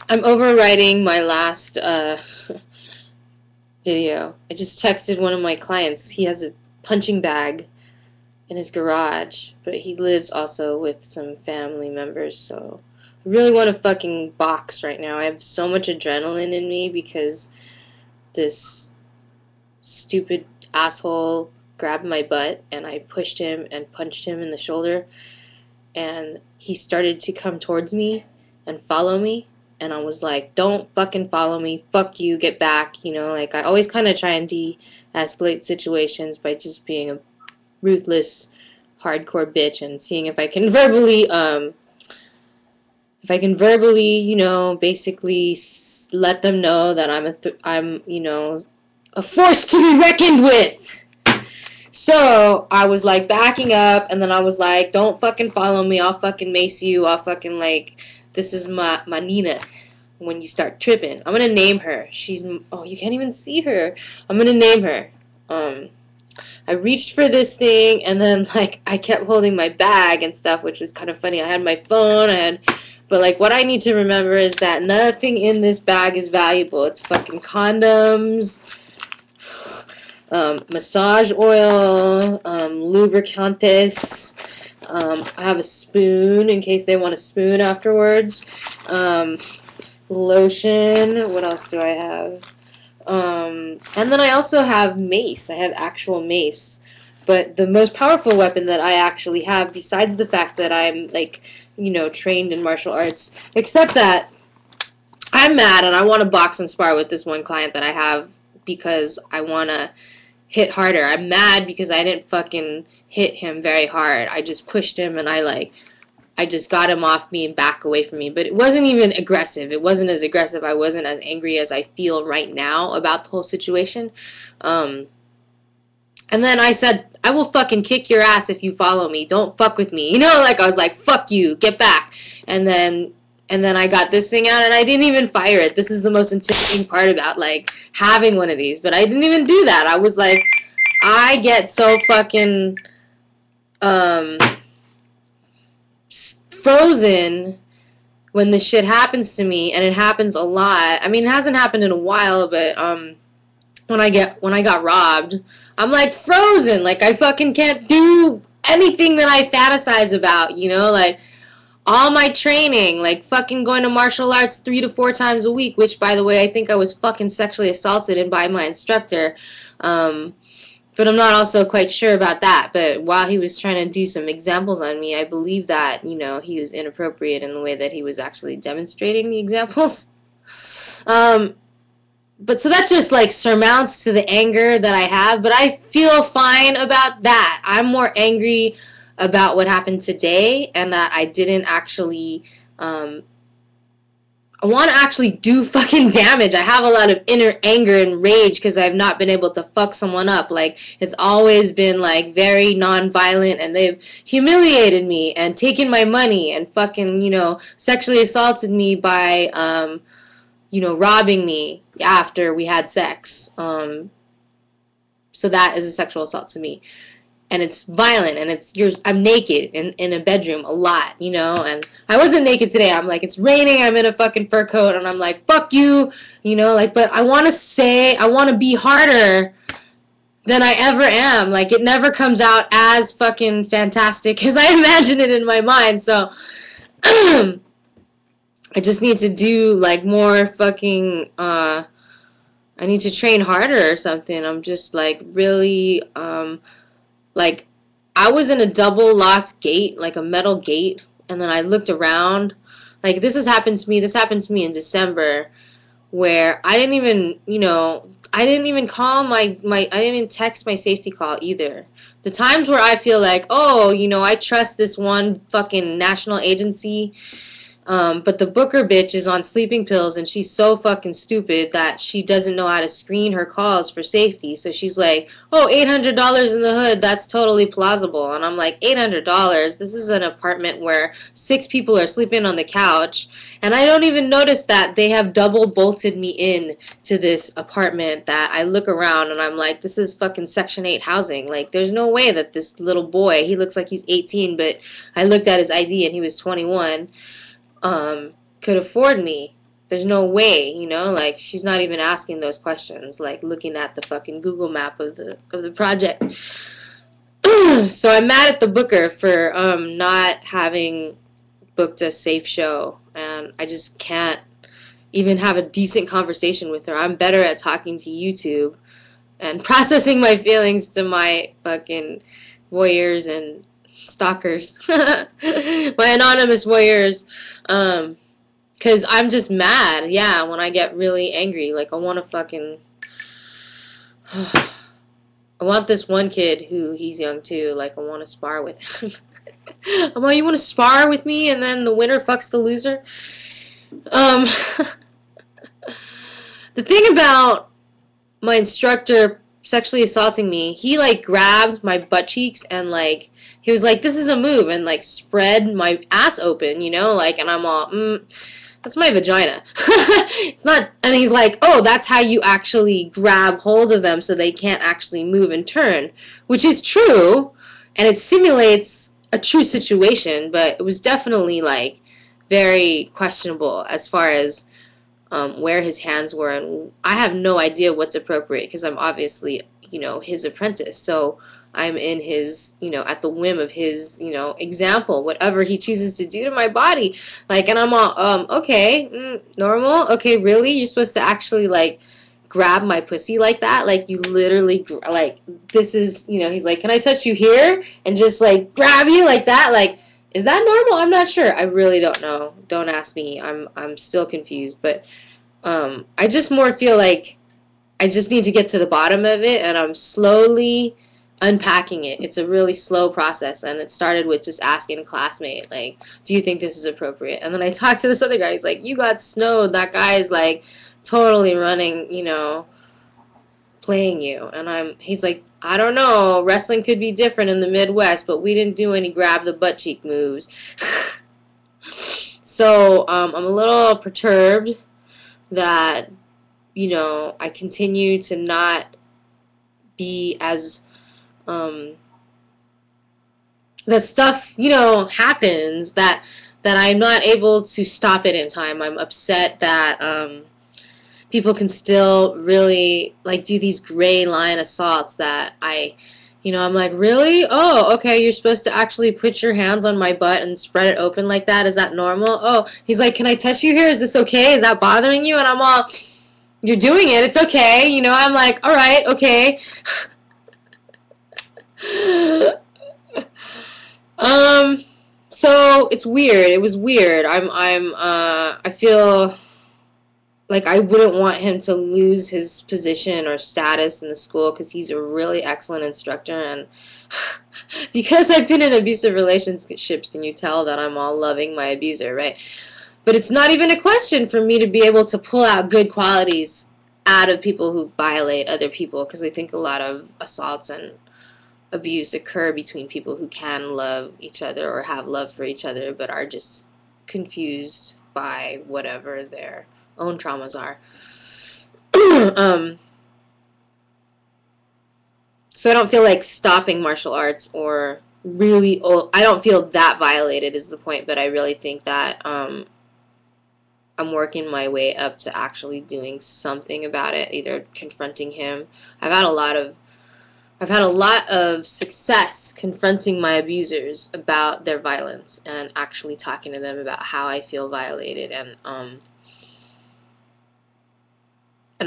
I'm overwriting my last video. I just texted one of my clients. He has a punching bag in his garage, but he lives also with some family members, so I really want to fucking box right now. I have so much adrenaline in me because this stupid asshole grabbed my butt and I pushed him and punched him in the shoulder, and he started to come towards me and follow me, and I was like, don't fucking follow me, fuck you, get back, you know, like I always kind of try and de-escalate situations by just being a ruthless hardcore bitch and seeing if I can verbally you know, basically let them know that I'm you know, a force to be reckoned with. So I was like backing up, and then I was like, don't fucking follow me, I'll fucking mace you, I'll fucking like, this is my Nina when you start tripping. I'm gonna name her. She's, oh, you can't even see her. I'm gonna name her. I reached for this thing, and then like I kept holding my bag and stuff, which was kind of funny. I had my phone, but like what I need to remember is that nothing in this bag is valuable. It's fucking condoms, massage oil, lubricantes. I have a spoon in case they want a spoon afterwards. Lotion. What else do I have? And then I also have mace. I have actual mace. But the most powerful weapon that I actually have, besides the fact that I'm, like, you know, trained in martial arts, except that I'm mad and I want to box and spar with this one client that I have because I want to hit harder. I'm mad because I didn't fucking hit him very hard. I just pushed him and I just got him off me and back away from me. But it wasn't even aggressive. It wasn't as aggressive. I wasn't as angry as I feel right now about the whole situation. And then I said, I will fucking kick your ass if you follow me. Don't fuck with me. You know, like I was like, fuck you, get back. And then I got this thing out and I didn't even fire it. This is the most intimidating part about like having one of these. But I didn't even do that. I was like, I get so fucking frozen when this shit happens to me, and it happens a lot. I mean, it hasn't happened in a while, but when I got robbed, I'm like frozen. Like I fucking can't do anything that I fantasize about, you know, like all my training, like fucking going to martial arts 3 to 4 times a week, which by the way, I think I was fucking sexually assaulted by my instructor. But I'm not also quite sure about that. But while he was trying to do some examples on me, I believe that, you know, he was inappropriate in the way that he was actually demonstrating the examples. But so that just like surmounts to the anger that I have. But I feel fine about that. I'm more angry about what happened today and that I didn't actually I want to actually do fucking damage. I have a lot of inner anger and rage because I've not been able to fuck someone up. Like, it's always been, like, very non-violent, and they've humiliated me and taken my money and fucking, you know, sexually assaulted me by, you know, robbing me after we had sex. So that is a sexual assault to me. And it's violent, and I'm naked in a bedroom a lot, you know, and I wasn't naked today. I'm like, it's raining, I'm in a fucking fur coat, and I'm like, fuck you, you know, like, but I want to be harder than I ever am. Like, it never comes out as fucking fantastic as I imagine it in my mind, so I just need to do, like, more fucking, I need to train harder or something. I'm just, like, really, like, I was in a double-locked gate, like a metal gate, and then I looked around. Like, this happened to me in December, where I didn't even, you know, I didn't even call I didn't even text my safety call either. The times where I feel like, oh, you know, I trust this one fucking national agency, but the booker bitch is on sleeping pills, and she's so fucking stupid that she doesn't know how to screen her calls for safety. So she's like, oh, $800 in the hood, that's totally plausible. And I'm like, $800? This is an apartment where 6 people are sleeping on the couch, and I don't even notice that they have double bolted me in to this apartment that I look around and I'm like, this is fucking Section 8 housing. Like, there's no way that this little boy, he looks like he's 18, but I looked at his ID and he was 21, could afford me. there's no way, you know, like she's not even asking those questions, like looking at the fucking Google map of the project. So I'm mad at the booker for not having booked a safe show, and I just can't even have a decent conversation with her. I'm better at talking to YouTube and processing my feelings to my fucking voyeurs and stalkers, my anonymous voyeurs, because I'm just mad, yeah, when I get really angry. Like, I want to fucking, I want this one kid who, he's young too, like, I want to spar with him. I'm like, you want to spar with me and then the winner fucks the loser? The thing about my instructor sexually assaulting me, he like grabbed my butt cheeks and like he was like, this is a move, and like spread my ass open, you know, like, and I'm all that's my vagina. It's not. And he's like, oh, that's how you actually grab hold of them so they can't actually move and turn, which is true, and it simulates a true situation, but it was definitely like very questionable as far as where his hands were, and I have no idea what's appropriate because I'm obviously, you know, his apprentice, so I'm in his, you know, at the whim of his, you know, example, whatever he chooses to do to my body, like, and I'm all, okay, normal, okay, really, you're supposed to actually, like, grab my pussy like that, like, you literally, like, this is, you know, he's like, can I touch you here, and just, like, grab you like that, like, is that normal? I'm not sure. I really don't know. Don't ask me. I'm still confused. But I just more feel like I just need to get to the bottom of it, and I'm slowly unpacking it. It's a really slow process, and it started with just asking a classmate, like, do you think this is appropriate? And then I talked to this other guy. He's like, you got snowed. That guy is, like, totally running, you know, playing you. And he's like, I don't know, wrestling could be different in the Midwest, but we didn't do any grab the butt cheek moves. So I'm a little perturbed that, you know, I continue to not be as, that stuff, you know, happens, that I'm not able to stop it in time. I'm upset that people can still really, like, do these gray line assaults that you know, I'm like, really? Oh, okay, you're supposed to actually put your hands on my butt and spread it open like that? Is that normal? Oh, he's like, can I touch you here? Is this okay? Is that bothering you? And I'm all, you're doing it. It's okay. You know, I'm like, all right, okay. So it's weird. It was weird. I feel like I wouldn't want him to lose his position or status in the school because he's a really excellent instructor, and because I've been in abusive relationships, can you tell that I'm all loving my abuser, right? But it's not even a question for me to be able to pull out good qualities out of people who violate other people, because I think a lot of assaults and abuse occur between people who can love each other or have love for each other but are just confused by whatever their own traumas are. So I don't feel like stopping martial arts or really, I don't feel that violated is the point, but I really think that I'm working my way up to actually doing something about it, either confronting him. I've had a lot of success confronting my abusers about their violence and actually talking to them about how I feel violated, and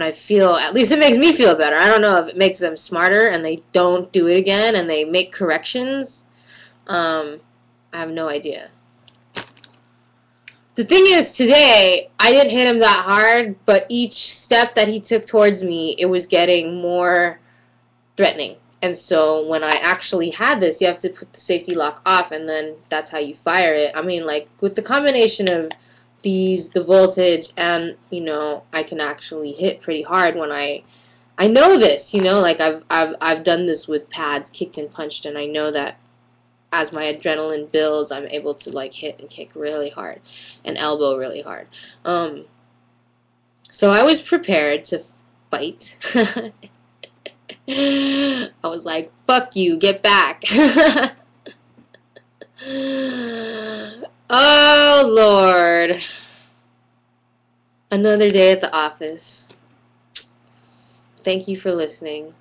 I feel, at least it makes me feel better. I don't know if it makes them smarter and they don't do it again and they make corrections. I have no idea. The thing is, today, I didn't hit him that hard, but each step that he took towards me, it was getting more threatening. And so when I actually had this, you have to put the safety lock off, and then that's how you fire it. I mean, like, with the combination of the voltage, and, you know, I can actually hit pretty hard when I know this, you know, like, I've done this with pads, kicked and punched, and I know that as my adrenaline builds, I'm able to, like, hit and kick really hard and elbow really hard. So I was prepared to fight. I was like, fuck you, get back. Oh, Lord. Another day at the office. Thank you for listening.